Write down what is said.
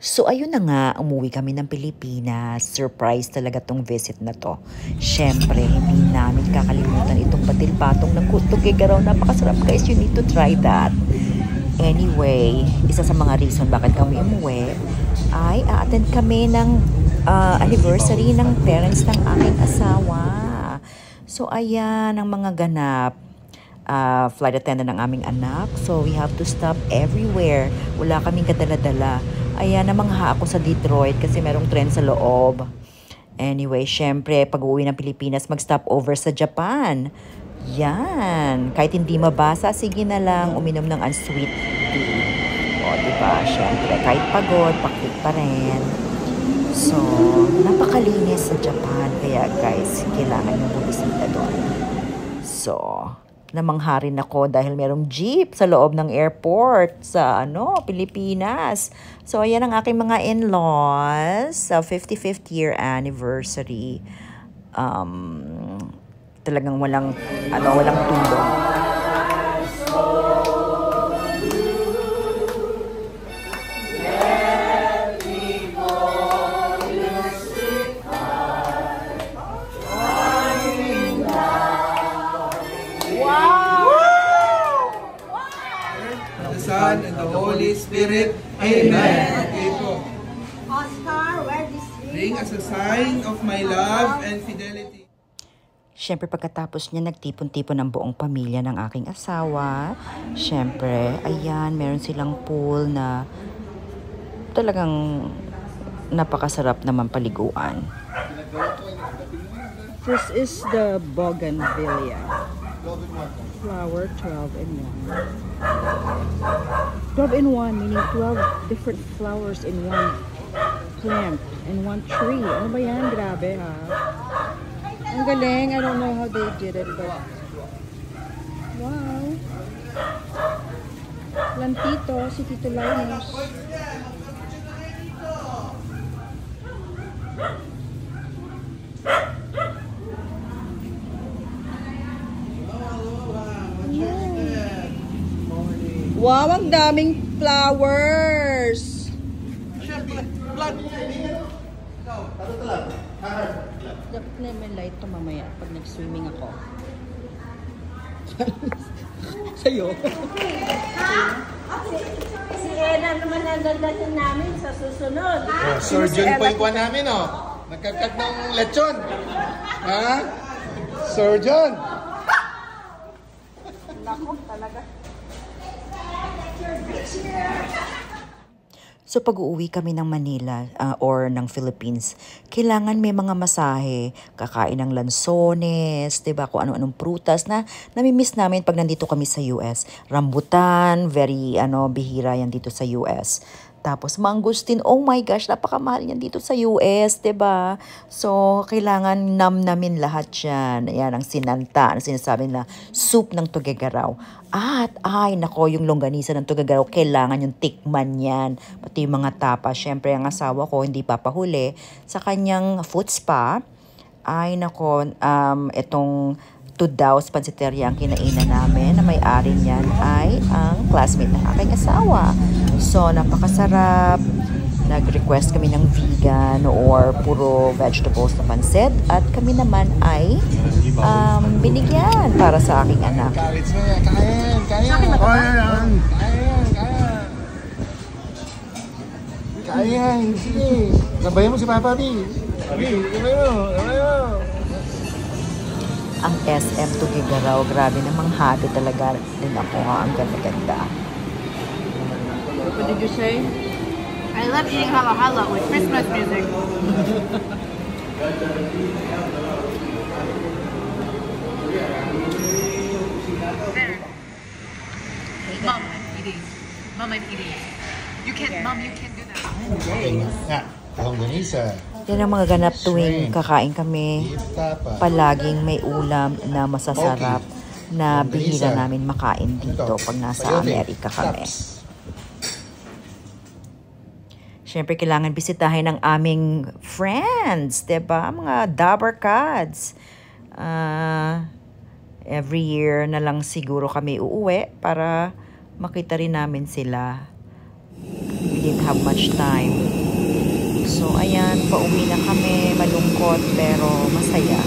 So ayun na nga, umuwi kami ng Pilipinas. Surprise talaga tong visit na to. Siyempre, hindi namin kakalimutan itong batil-patong ng Tugigaraw. Napakasarap guys, you need to try that. Anyway, isa sa mga reason bakit kami umuwi ay a-attend kami ng anniversary ng parents ng aking asawa. So ayan ang mga ganap. Flight attendant ng aming anak. So, we have to stop everywhere. Wala kaming kadala-dala. Ayan, namangha ako sa Detroit kasi merong tren sa loob. Anyway, syempre, pag uwi ng Pilipinas, mag-stop over sa Japan. Yan. Kahit hindi mabasa, sige na lang uminom ng unsweet tea. O, diba? Syempre, kahit pagod, pakit pa rin. So, napakalinis sa Japan. Kaya guys, kailangan yung bumisita doon. So, namangha rin ako dahil merong jeep sa loob ng airport sa Pilipinas. So ayan ang aking mga in-laws sa 55th year anniversary. Talagang walang tulong. Son and the Holy Spirit. Amen. Okay po. Oscar, wear this Ring as a sign of my love and fidelity. Siyempre pagkatapos niya nagtipon-tipon ng buong pamilya ng aking asawa. Siyempre, ayan, meron silang pool na talagang napakasarap naman paliguan. This is the bougainvillea. Flower 12 in 1. 12 in 1 meaning 12 different flowers in one plant and one tree. Ano ba yan? Grabe ha. Ang galing. I don't know how they did it but wow. Lantito, si Tito Linus. Wow, ang daming flowers. Dapat na may light to mamaya pag nag-swimming ako. Sa'yo. Si Ella naman ang dadating namin sa susunod. Surgeon po yung kuha namin, Nagkakat ng lechon. Ha? Surgeon. Nako, talaga. So pag-uuwi kami ng Manila or ng Philippines, kailangan may mga masahe, kakain ng lansones, 'di ba? Kung ano-anong prutas na nami-miss namin pag nandito kami sa US. Rambutan, very bihira yan dito sa US. Tapos mangustin, oh my gosh, napakamahal yan dito sa US, 'di ba? So kailangan namnamin lahat 'yan. Ayan ang sinanta, ang sinasabi na soup ng Tugigaraw. At ay nako, yung longganisa ng Tugigaraw, kailangan yung tikman yan. Pati yung mga tapas. Syempre ang asawa ko hindi papahuli sa kanyang foot spa. Ay nako, itong Tudaos Pansiteria ang kinainan namin na may-ari niyan ay ang classmate ng aking asawa. So, napakasarap. Nag-request kami ng vegan or puro vegetables na pansit at kami naman ay binigyan para sa aking anak. Kain. Sige. Sabayan mo si Papa, Di. Sabayan mo. Ang SM Tugigaraw, grabe namang habi talaga din ako Ang ganda-ganda. What did you say? I love eating halo-halo with Christmas music. Mom, I'm eating. Mom, I'm eating. You can't do that. Okay nga. Longganisa. Yan ang mga ganap tuwing kakain kami. Palaging may ulam na masasarap na bihira namin makain dito pag nasa Amerika kami. Siyempre, kailangan bisitahin ng aming friends, diba? Mga Dabber Cats. Every year na lang siguro kami uuwi para makita rin namin sila. didn't have much time. So, ayan, pauwi na kami. Malungkot pero masaya.